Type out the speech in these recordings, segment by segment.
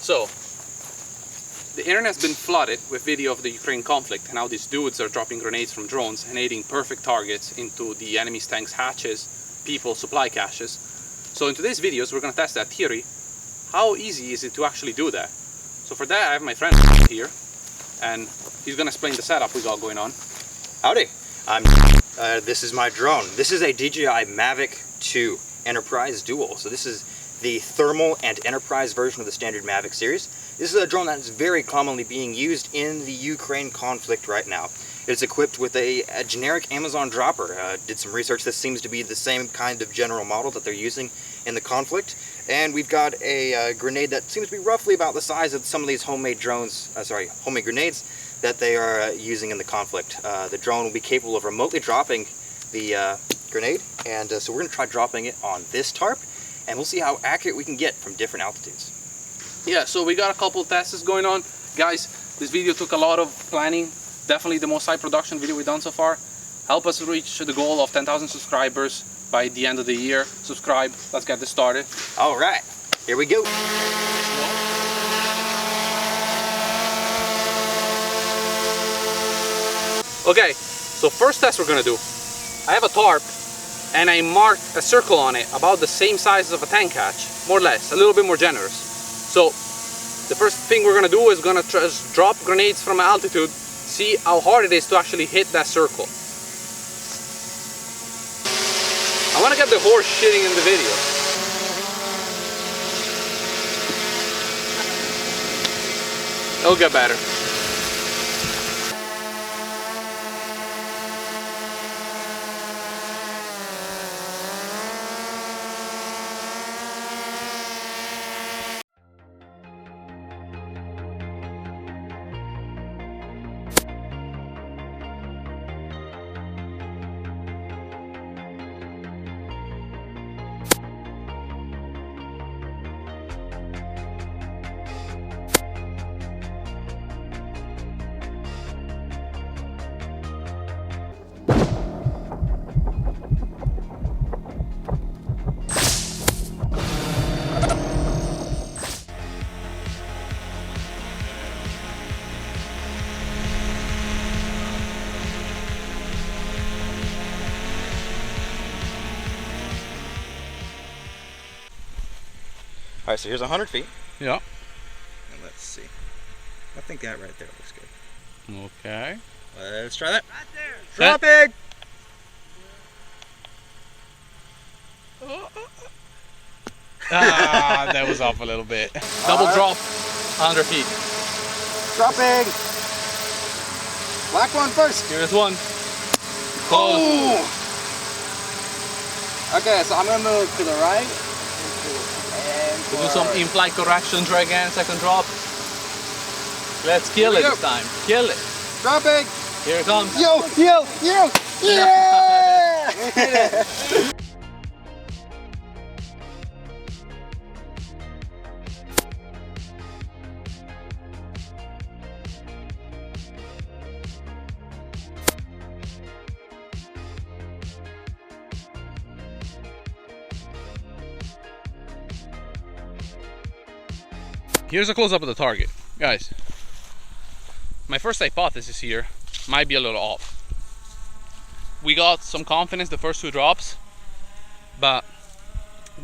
So, the internet's been flooded with video of the Ukraine conflict and how these dudes are dropping grenades from drones and hitting perfect targets into the enemy's tanks' hatches, people, supply caches. So in today's videos, we're going to test that theory. How easy is it to actually do that? So for that, I have my friend here, and he's going to explain the setup we got going on. Howdy, this is my drone. This is a DJI Mavic 2 Enterprise Dual. So this is the thermal and enterprise version of the standard Mavic series. This is a drone that is very commonly being used in the Ukraine conflict right now. It's equipped with a generic Amazon dropper. Did some research. This seems to be the same kind of general model that they're using in the conflict. And we've got a grenade that seems to be roughly about the size of some of these homemade homemade grenades that they are using in the conflict. The drone will be capable of remotely dropping the grenade, and so we're going to try dropping it on this tarp, and we'll see how accurate we can get from different altitudes. Yeah, so we got a couple of tests going on. Guys, this video took a lot of planning. Definitely the most high production video we've done so far. Help us reach the goal of 10,000 subscribers by the end of the year. Subscribe, let's get this started. All right, here we go. Okay, so first test we're gonna do. I have a tarp and I marked a circle on it about the same size of a tank hatch, more or less, a little bit more generous. So the first thing we're gonna do is gonna just drop grenades from altitude, see how hard it is to actually hit that circle. I wanna get the horse shitting in the video. It'll get better. All right, so here's 100 feet. Yeah. And let's see. I think that right there looks good. Okay. Let's try that. Right there. Dropping! Ah, that was off a little bit. Double drop, 100 feet. Dropping! Black one first. Here's one. Oh! Okay, so I'm gonna move to the right. We'll do some in-flight corrections right again, second drop. Let's kill it this time. Kill it. Dropping! Here it comes. Yo! Yeah! Here's a close-up of the target. Guys, my first hypothesis here might be a little off. We got some confidence the first two drops, but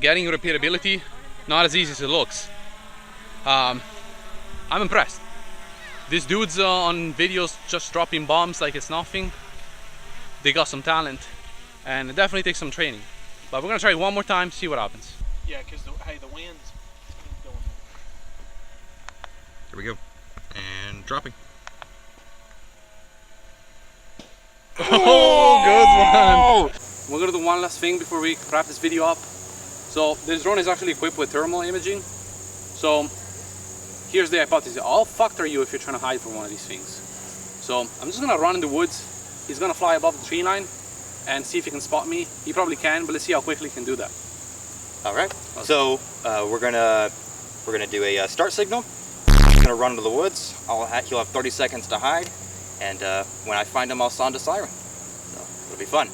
getting repeatability, not as easy as it looks. I'm impressed. These dudes on videos just dropping bombs like it's nothing. They got some talent, and it definitely takes some training. But we're gonna try it one more time, see what happens. Yeah, because the wind's going. Here we go. And dropping. Oh, good one! We're gonna do one last thing before we wrap this video up. So this drone is actually equipped with thermal imaging. So here's the hypothesis. How fucked are you if you're trying to hide from one of these things? So I'm just gonna run in the woods. He's gonna fly above the tree line and see if he can spot me. He probably can, but let's see how quickly he can do that. All right. Okay. So we're gonna do a start signal. He's gonna run into the woods. He'll have 30 seconds to hide, and when I find him, I'll sound a siren. So it'll be fun.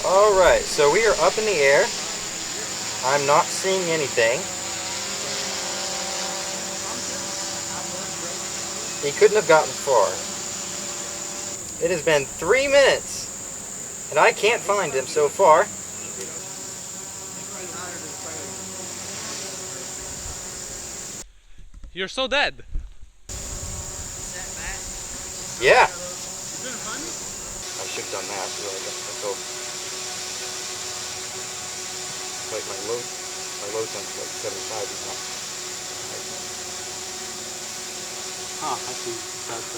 Alright, so we are up in the air. I'm not seeing anything. He couldn't have gotten far. It has been 3 minutes, and I can't find him so far. You're so dead. Yeah. You couldn't find me? I should have done that. Really. Let's go. Like my load time's like 75 is not. Ah, I see. That's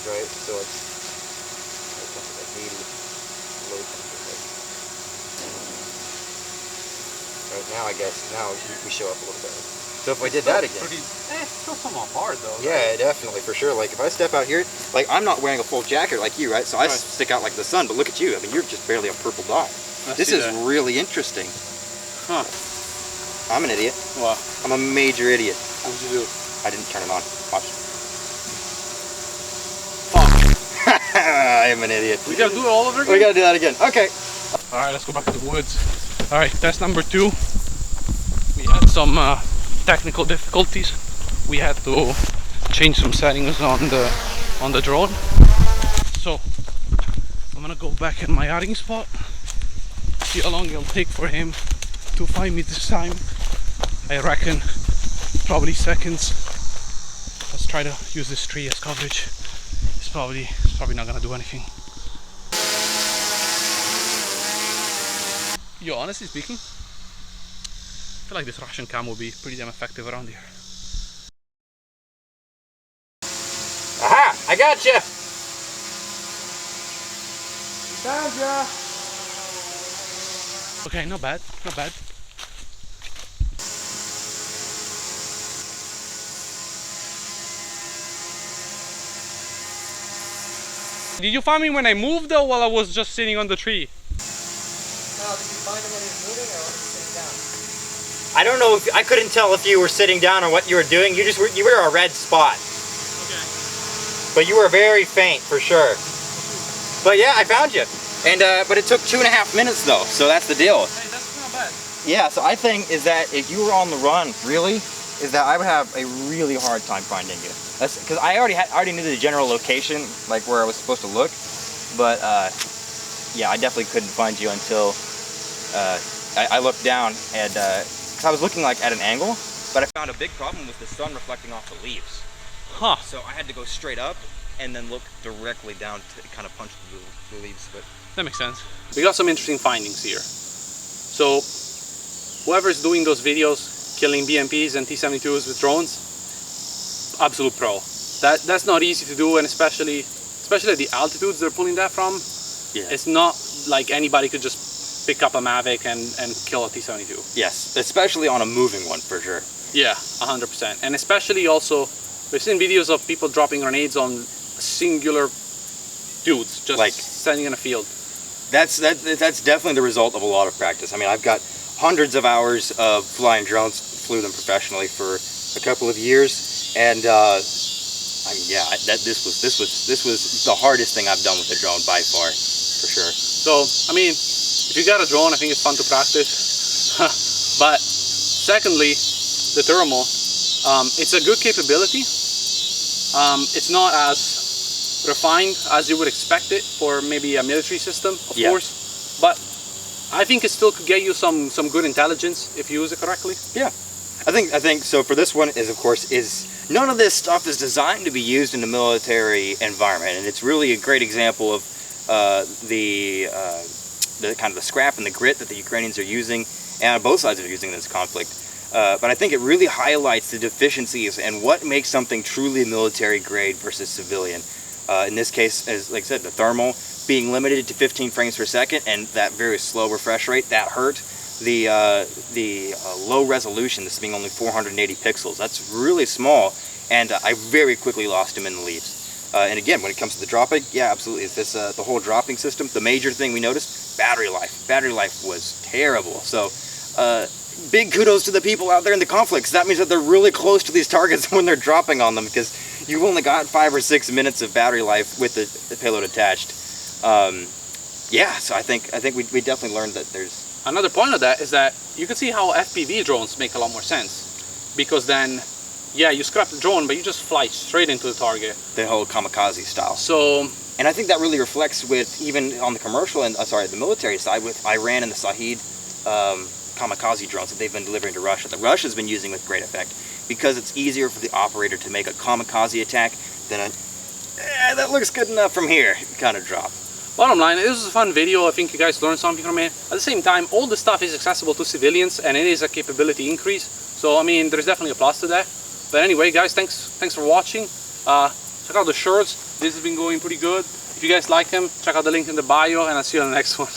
Right, so it's like 80 load time is like. Right now, I guess we show up a little better. So if I did that again. it's still somewhat hard though. Yeah, definitely, for sure. Like if I step out here, like I'm not wearing a full jacket like you, right? So I stick out like the sun, but look at you. I mean, you're just barely a purple dot. This is really interesting. Huh. I'm an idiot. What? I'm a major idiot. What did you do? I didn't turn it on. Watch. Fuck. I am an idiot. We gotta do it all over again? We gotta do that again. Okay. Alright, let's go back to the woods. Alright, test number 2. We had some technical difficulties. We had to change some settings on the drone. So I'm gonna go back in my hiding spot. See how long it'll take for him to find me this time. I reckon probably seconds. Let's try to use this tree as coverage. It's probably not gonna do anything. Yo, honestly speaking, I feel like this Russian cam will be pretty damn effective around here. Aha! I got you. Found ya! Okay, not bad, not bad. Did you find me when I moved or while I was just sitting on the tree? No, did you find him when he was moving or when he was sitting down? I don't know if I couldn't tell if you were sitting down or what you were doing. You were a red spot. Okay. But you were very faint for sure. But yeah, I found you. And but it took 2.5 minutes though, so that's the deal. Hey, that's not bad. Yeah, so I think is that if you were on the run, really, is that I would have a really hard time finding you. That's because I already knew the general location, like where I was supposed to look. But yeah, I definitely couldn't find you until I looked down and cause I was looking like at an angle. But I found a big problem with the sun reflecting off the leaves. Huh. So I had to go straight up and then look directly down to kind of punch the leaves. But That makes sense. We got some interesting findings here. So, whoever's doing those videos, killing BMPs and T-72s with drones, absolute pro. That's not easy to do, and especially at the altitudes they're pulling that from. yeah, It's not like anybody could just pick up a Mavic and kill a T-72. yes, especially on a moving one for sure. Yeah, 100%. And especially also, we've seen videos of people dropping grenades on singular dudes, just Like- standing in a field. That's definitely the result of a lot of practice. I mean, I've got hundreds of hours of flying drones, flew them professionally for a couple of years, and I mean, yeah, this was the hardest thing I've done with a drone by far, for sure. So, I mean, if you got a drone, I think it's fun to practice. But secondly, the thermal, it's a good capability. It's not as refined as you would expect it for maybe a military system, of Yeah. course, but I think it still could get you some good intelligence if you use it correctly. Yeah, I think so. For this one, is none of this stuff is designed to be used in a military environment, and it's really a great example of the kind of the scrap and the grit that the Ukrainians are using, and both sides are using in this conflict. But I think it really highlights the deficiencies and what makes something truly military grade versus civilian. In this case, as like I said, the thermal being limited to 15 frames per second and that very slow refresh rate, that hurt. The low resolution, this being only 480 pixels, that's really small, and I very quickly lost him in the leaves. And again, when it comes to the dropping, yeah, absolutely. It's this the whole dropping system. The major thing we noticed, battery life. Battery life was terrible. So big kudos to the people out there in the conflicts. That means that they're really close to these targets when they're dropping on them, because you've only got 5 or 6 minutes of battery life with the payload attached. Yeah, so I think we definitely learned that there's... Another point of that is that you can see how FPV drones make a lot more sense, because then, yeah, you scrap the drone, but you just fly straight into the target. The whole kamikaze style. So, and I think that really reflects with, even on the commercial and the military side, with Iran and the Shahed kamikaze drones that they've been delivering to Russia, that Russia's been using with great effect, because it's easier for the operator to make a kamikaze attack than a that looks good enough from here kind of drop. Bottom line, this was a fun video. I think you guys learned something from it. At the same time, all the stuff is accessible to civilians, and it is a capability increase. So I mean, there's definitely a plus to that. But anyway, guys, thanks for watching. Check out the shirts. This has been going pretty good. If you guys like them, check out the link in the bio, and I'll see you on the next one.